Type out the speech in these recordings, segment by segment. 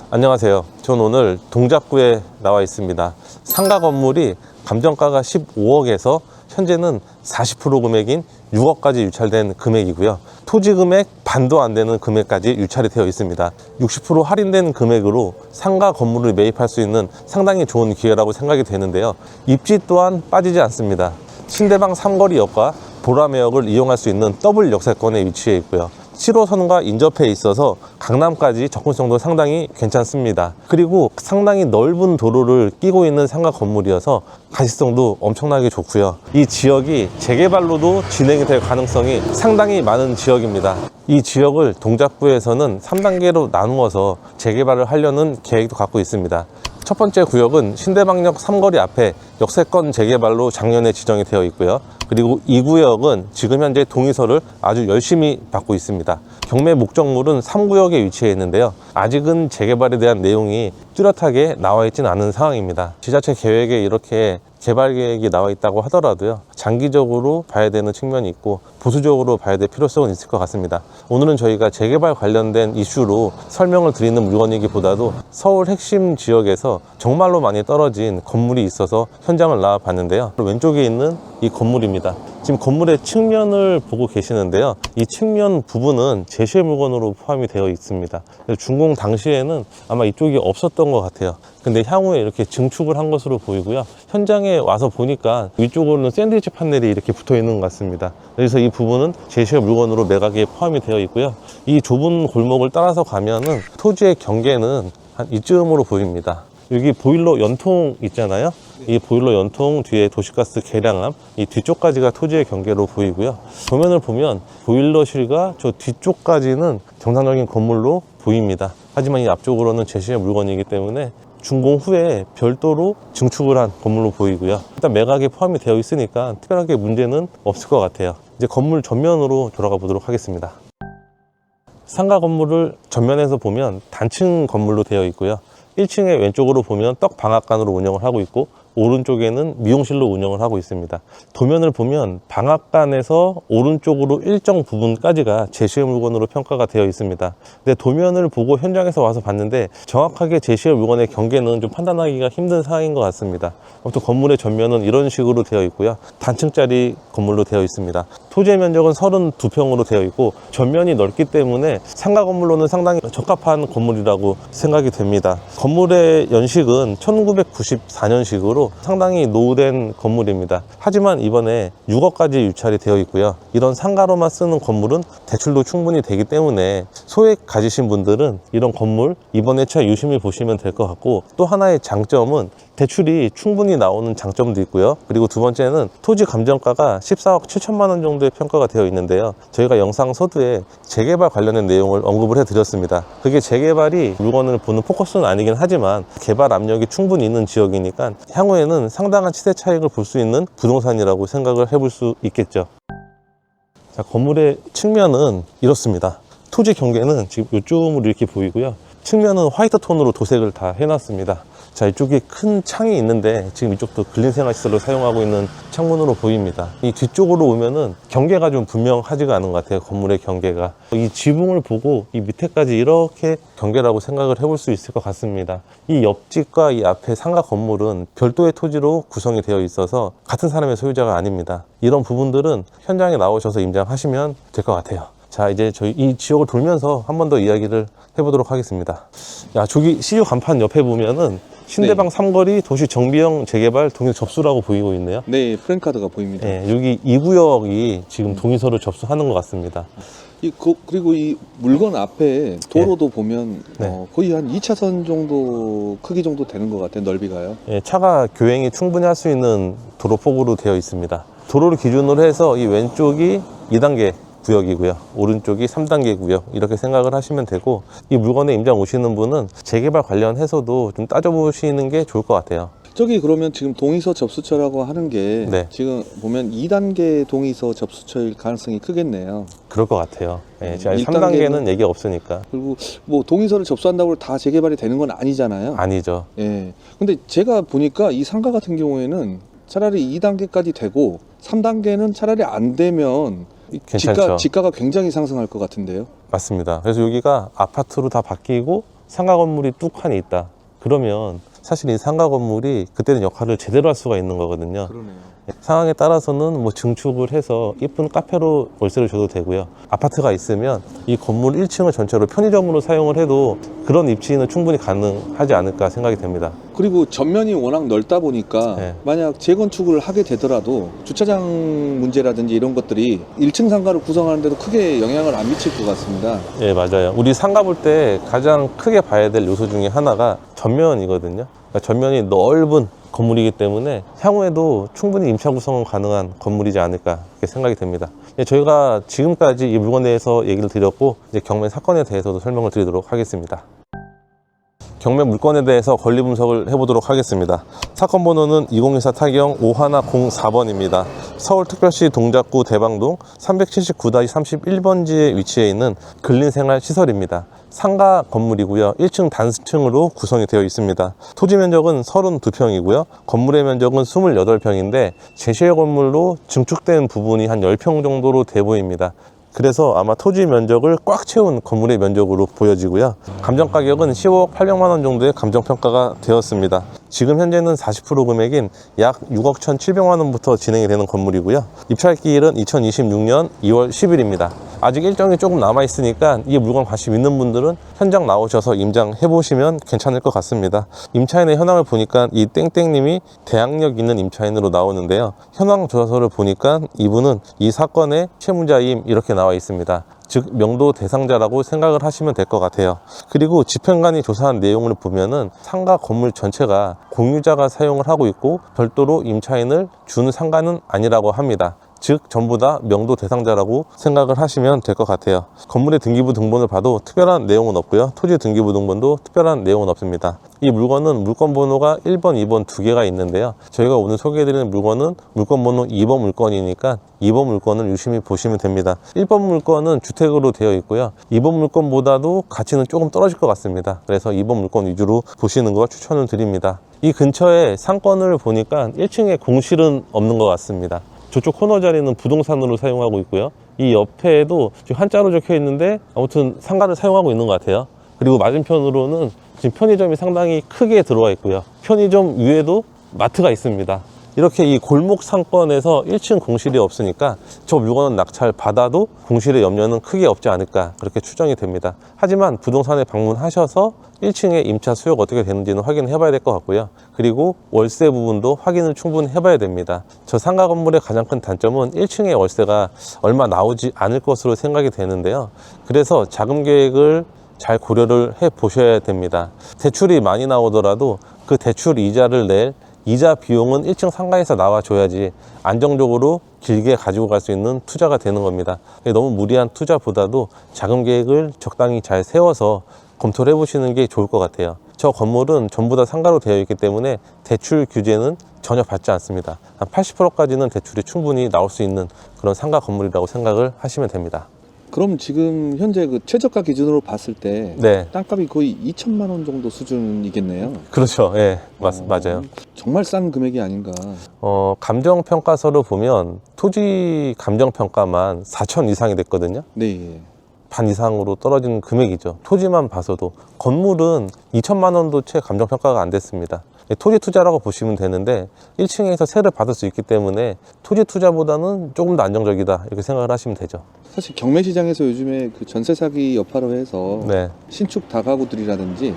안녕하세요. 전 오늘 동작구에 나와 있습니다. 상가 건물이 감정가가 15억에서 현재는 40% 금액인 6억까지 유찰된 금액이고요. 토지 금액 반도 안 되는 금액까지 유찰이 되어 있습니다. 60% 할인된 금액으로 상가 건물을 매입할 수 있는 상당히 좋은 기회라고 생각이 되는데요. 입지 또한 빠지지 않습니다. 신대방 삼거리역과 보라매역을 이용할 수 있는 더블 역세권에 위치해 있고요. 7호선과 인접해 있어서 강남까지 접근성도 상당히 괜찮습니다. 그리고 상당히 넓은 도로를 끼고 있는 상가 건물이어서 가시성도 엄청나게 좋고요. 이 지역이 재개발로도 진행이 될 가능성이 상당히 많은 지역입니다. 이 지역을 동작구에서는 3단계로 나누어서 재개발을 하려는 계획도 갖고 있습니다. 첫 번째 구역은 신대방역 삼거리 앞에 역세권 재개발로 작년에 지정이 되어 있고요. 그리고 이 구역은 지금 현재 동의서를 아주 열심히 받고 있습니다. 경매 목적물은 3구역에 위치해 있는데요. 아직은 재개발에 대한 내용이 뚜렷하게 나와 있지는 않은 상황입니다. 지자체 계획에 이렇게 개발 계획이 나와 있다고 하더라도요, 장기적으로 봐야 되는 측면이 있고 보수적으로 봐야 될 필요성은 있을 것 같습니다. 오늘은 저희가 재개발 관련된 이슈로 설명을 드리는 물건이기보다도 서울 핵심 지역에서 정말로 많이 떨어진 건물이 있어서 현장을 나와 봤는데요. 왼쪽에 있는 이 건물입니다. 지금 건물의 측면을 보고 계시는데요. 이 측면 부분은 제시의 물건으로 포함이 되어 있습니다. 준공 당시에는 아마 이쪽이 없었던 것 같아요. 근데 향후에 이렇게 증축을 한 것으로 보이고요. 현장에 와서 보니까 위쪽으로는 샌드위치 판넬이 이렇게 붙어 있는 것 같습니다. 그래서 이 부분은 제시의 물건으로 매각에 포함이 되어 있고요. 이 좁은 골목을 따라서 가면은 토지의 경계는 한 이쯤으로 보입니다. 여기 보일러 연통 있잖아요. 이 보일러 연통 뒤에 도시가스 계량함, 이 뒤쪽까지가 토지의 경계로 보이고요. 도면을 보면 보일러실과 저 뒤쪽까지는 정상적인 건물로 보입니다. 하지만 이 앞쪽으로는 제시의 물건이기 때문에 준공 후에 별도로 증축을 한 건물로 보이고요. 일단 매각에 포함이 되어 있으니까 특별하게 문제는 없을 것 같아요. 이제 건물 전면으로 돌아가 보도록 하겠습니다. 상가 건물을 전면에서 보면 단층 건물로 되어 있고요. 1층에 왼쪽으로 보면 떡방앗간으로 운영을 하고 있고, 오른쪽에는 미용실로 운영을 하고 있습니다. 도면을 보면 방앗간에서 오른쪽으로 일정 부분까지가 제시의 물건으로 평가가 되어 있습니다. 근데 도면을 보고 현장에서 와서 봤는데 정확하게 제시의 물건의 경계는 좀 판단하기가 힘든 상황인 것 같습니다. 아무튼 건물의 전면은 이런 식으로 되어 있고요. 단층짜리 건물로 되어 있습니다. 토지의 면적은 32평으로 되어 있고 전면이 넓기 때문에 상가 건물로는 상당히 적합한 건물이라고 생각이 됩니다. 건물의 연식은 1994년식으로 상당히 노후된 건물입니다. 하지만 이번에 6억까지 유찰이 되어 있고요. 이런 상가로만 쓰는 건물은 대출도 충분히 되기 때문에 소액 가지신 분들은 이런 건물 이번 회차 유심히 보시면 될 것 같고, 또 하나의 장점은 대출이 충분히 나오는 장점도 있고요. 그리고 두 번째는 토지 감정가가 14억 7천만 원 정도의 평가가 되어 있는데요. 저희가 영상 서두에 재개발 관련된 내용을 언급을 해드렸습니다. 그게 재개발이 물건을 보는 포커스는 아니긴 하지만 개발 압력이 충분히 있는 지역이니까 향후에는 상당한 시세 차익을 볼 수 있는 부동산이라고 생각을 해볼 수 있겠죠. 자, 건물의 측면은 이렇습니다. 토지 경계는 지금 이쪽으로 이렇게 보이고요. 측면은 화이트 톤으로 도색을 다 해놨습니다. 자, 이쪽에 큰 창이 있는데 지금 이쪽도 근린생활시설로 사용하고 있는 창문으로 보입니다. 이 뒤쪽으로 오면은 경계가 좀 분명하지가 않은 것 같아요. 건물의 경계가. 이 지붕을 보고 이 밑에까지 이렇게 경계라고 생각을 해볼 수 있을 것 같습니다. 이 옆집과 이 앞에 상가 건물은 별도의 토지로 구성이 되어 있어서 같은 사람의 소유자가 아닙니다. 이런 부분들은 현장에 나오셔서 임장하시면 될 것 같아요. 자, 이제 저희 이 지역을 돌면서 한 번 더 이야기를 해보도록 하겠습니다. 야, 저기 CU 간판 옆에 보면은 신대방 삼거리 도시 정비형 재개발 동의 접수라고 보이고 있네요. 네, 프랜카드가 보입니다. 네, 여기 이 구역이 지금 동의서를 접수하는 것 같습니다. 그리고 이 물건 앞에 도로도 보면 네. 거의 한 2차선 정도 크기 정도 되는 것 같아요. 넓이가요. 네, 차가 교행이 충분히 할 수 있는 도로폭으로 되어 있습니다. 도로를 기준으로 해서 이 왼쪽이 2단계 구역이고요. 오른쪽이 3단계 구역, 이렇게 생각을 하시면 되고, 이 물건에 임장 오시는 분은 재개발 관련해서도 좀 따져보시는 게 좋을 것 같아요. 저기 그러면 지금 동의서 접수처라고 하는 게 네. 지금 보면 2단계 동의서 접수처일 가능성이 크겠네요. 그럴 것 같아요. 네, 지금 1단계는 3단계는 얘기 없으니까. 그리고 뭐 동의서를 접수한다고 다 재개발이 되는 건 아니잖아요. 아니죠. 예. 근데 제가 보니까 이 상가 같은 경우에는 차라리 2단계까지 되고 3단계는 차라리 안 되면 괜찮죠. 지가가 굉장히 상승할 것 같은데요. 맞습니다. 그래서 여기가 아파트로 다 바뀌고 상가 건물이 뚝하니 있다. 그러면 사실 이 상가 건물이 그때는 역할을 제대로 할 수가 있는 거거든요. 그러네요. 상황에 따라서는 뭐 증축을 해서 이쁜 카페로 월세를 줘도 되고요. 아파트가 있으면 이 건물 1층을 전체로 편의점으로 사용을 해도 그런 입지는 충분히 가능하지 않을까 생각이 됩니다. 그리고 전면이 워낙 넓다 보니까 네. 만약 재건축을 하게 되더라도 주차장 문제라든지 이런 것들이 1층 상가를 구성하는데도 크게 영향을 안 미칠 것 같습니다. 예, 맞아요. 우리 상가 볼 때 가장 크게 봐야 될 요소 중에 하나가 전면이거든요. 그러니까 전면이 넓은 건물이기 때문에 향후에도 충분히 임차 구성은 가능한 건물이지 않을까 이렇게 생각이 됩니다. 예, 저희가 지금까지 이 물건에 대해서 얘기를 드렸고 이제 경매 사건에 대해서도 설명을 드리도록 하겠습니다. 경매 물건에 대해서 권리 분석을 해보도록 하겠습니다. 사건 번호는 2024 타경 5104번입니다. 서울특별시 동작구 대방동 379-31번지에 위치해 있는 근린생활시설입니다. 상가 건물이고요. 1층 단층으로 구성이 되어 있습니다. 토지 면적은 32평이고요. 건물의 면적은 28평인데 제시의 건물로 증축된 부분이 한 10평 정도로 돼 보입니다. 그래서 아마 토지 면적을 꽉 채운 건물의 면적으로 보여지고요. 감정 가격은 15억 800만 원 정도의 감정 평가가 되었습니다. 지금 현재는 40% 금액인 약 6억 1,700만 원부터 진행이 되는 건물이고요. 입찰기일은 2026년 2월 10일입니다. 아직 일정이 조금 남아 있으니까 이 물건 관심 있는 분들은 현장 나오셔서 임장해 보시면 괜찮을 것 같습니다. 임차인의 현황을 보니까 이 땡땡님이 대항력 있는 임차인으로 나오는데요. 현황 조사서를 보니까 이분은 이 사건의 채무자임 이렇게 나와 있습니다. 즉 명도 대상자라고 생각을 하시면 될 것 같아요. 그리고 집행관이 조사한 내용을 보면은 상가 건물 전체가 공유자가 사용을 하고 있고 별도로 임차인을 주는 상가는 아니라고 합니다. 즉 전부 다 명도 대상자라고 생각을 하시면 될 것 같아요. 건물의 등기부 등본을 봐도 특별한 내용은 없고요. 토지 등기부 등본도 특별한 내용은 없습니다. 이 물건은 물건 번호가 1번, 2번 두 개가 있는데요. 저희가 오늘 소개해드리는 물건은 물건 번호 2번 물건이니까 2번 물건을 유심히 보시면 됩니다. 1번 물건은 주택으로 되어 있고요. 2번 물건보다도 가치는 조금 떨어질 것 같습니다. 그래서 2번 물건 위주로 보시는 걸 추천을 드립니다. 이 근처에 상권을 보니까 1층에 공실은 없는 것 같습니다. 저쪽 코너 자리는 부동산으로 사용하고 있고요. 이 옆에도 지금 한자로 적혀 있는데 아무튼 상가를 사용하고 있는 것 같아요. 그리고 맞은편으로는 지금 편의점이 상당히 크게 들어와 있고요. 편의점 위에도 마트가 있습니다. 이렇게 이 골목 상권에서 1층 공실이 없으니까 저 물건은 낙찰 받아도 공실의 염려는 크게 없지 않을까 그렇게 추정이 됩니다. 하지만 부동산에 방문하셔서 1층에 임차 수요가 어떻게 되는지는 확인해 봐야 될 것 같고요. 그리고 월세 부분도 확인을 충분히 해봐야 됩니다. 저 상가 건물의 가장 큰 단점은 1층의 월세가 얼마 나오지 않을 것으로 생각이 되는데요. 그래서 자금 계획을 잘 고려를 해 보셔야 됩니다. 대출이 많이 나오더라도 그 대출 이자를 낼 이자 비용은 1층 상가에서 나와줘야지 안정적으로 길게 가지고 갈 수 있는 투자가 되는 겁니다. 너무 무리한 투자보다도 자금 계획을 적당히 잘 세워서 검토를 해보시는 게 좋을 것 같아요. 저 건물은 전부 다 상가로 되어 있기 때문에 대출 규제는 전혀 받지 않습니다. 한 80%까지는 대출이 충분히 나올 수 있는 그런 상가 건물이라고 생각을 하시면 됩니다. 그럼 지금 현재 그 최저가 기준으로 봤을 때 네, 땅값이 거의 2천만 원 정도 수준이겠네요. 그렇죠. 예, 맞아요. 정말 싼 금액이 아닌가. 감정평가서를 보면 토지 감정평가만 4천 이상이 됐거든요. 네. 반 이상으로 떨어지는 금액이죠. 토지만 봐서도. 건물은 2천만 원도 채 감정평가가 안 됐습니다. 토지 투자라고 보시면 되는데 1층에서 세를 받을 수 있기 때문에 토지 투자보다는 조금 더 안정적이다 이렇게 생각을 하시면 되죠. 사실 경매 시장에서 요즘에 그 전세 사기 여파로 해서 네, 신축 다가구들이라든지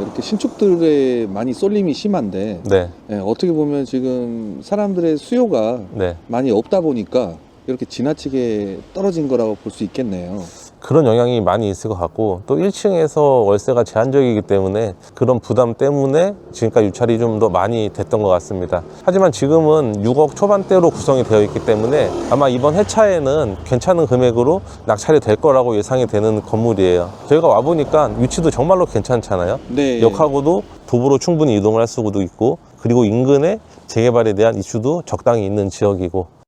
이렇게 신축들에 많이 쏠림이 심한데 네, 어떻게 보면 지금 사람들의 수요가 네. 많이 없다 보니까 이렇게 지나치게 떨어진 거라고 볼 수 있겠네요. 그런 영향이 많이 있을 것 같고 또 1층에서 월세가 제한적이기 때문에 그런 부담 때문에 지금까지 유찰이 좀 더 많이 됐던 것 같습니다. 하지만 지금은 6억 초반대로 구성이 되어 있기 때문에 아마 이번 회차에는 괜찮은 금액으로 낙찰이 될 거라고 예상이 되는 건물이에요. 저희가 와보니까 위치도 정말로 괜찮잖아요. 네. 역하고도 도보로 충분히 이동을 할 수도 있고 그리고 인근에 재개발에 대한 이슈도 적당히 있는 지역이고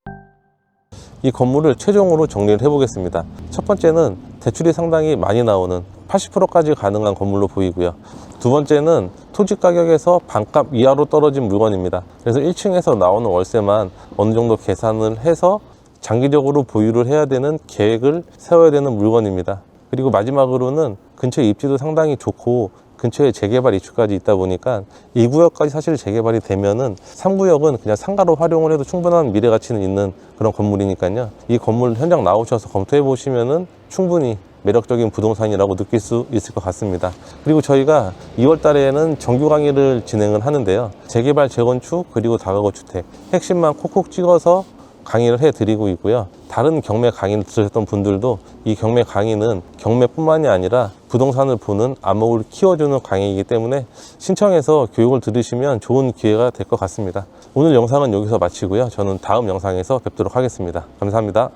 이 건물을 최종으로 정리를 해보겠습니다. 첫 번째는 대출이 상당히 많이 나오는 80%까지 가능한 건물로 보이고요. 두 번째는 토지 가격에서 반값 이하로 떨어진 물건입니다. 그래서 1층에서 나오는 월세만 어느 정도 계산을 해서 장기적으로 보유를 해야 되는 계획을 세워야 되는 물건입니다. 그리고 마지막으로는 근처에 입지도 상당히 좋고 근처에 재개발 이슈까지 있다 보니까 이 구역까지 사실 재개발이 되면은 3구역은 그냥 상가로 활용을 해도 충분한 미래 가치는 있는 그런 건물이니까요. 이 건물 현장 나오셔서 검토해 보시면은 충분히 매력적인 부동산이라고 느낄 수 있을 것 같습니다. 그리고 저희가 2월 달에는 정규 강의를 진행을 하는데요. 재개발, 재건축, 그리고 다가구 주택 핵심만 콕콕 찍어서 강의를 해드리고 있고요. 다른 경매 강의를 들으셨던 분들도 이 경매 강의는 경매뿐만이 아니라 부동산을 보는 안목을 키워주는 강의이기 때문에 신청해서 교육을 들으시면 좋은 기회가 될 것 같습니다. 오늘 영상은 여기서 마치고요. 저는 다음 영상에서 뵙도록 하겠습니다. 감사합니다.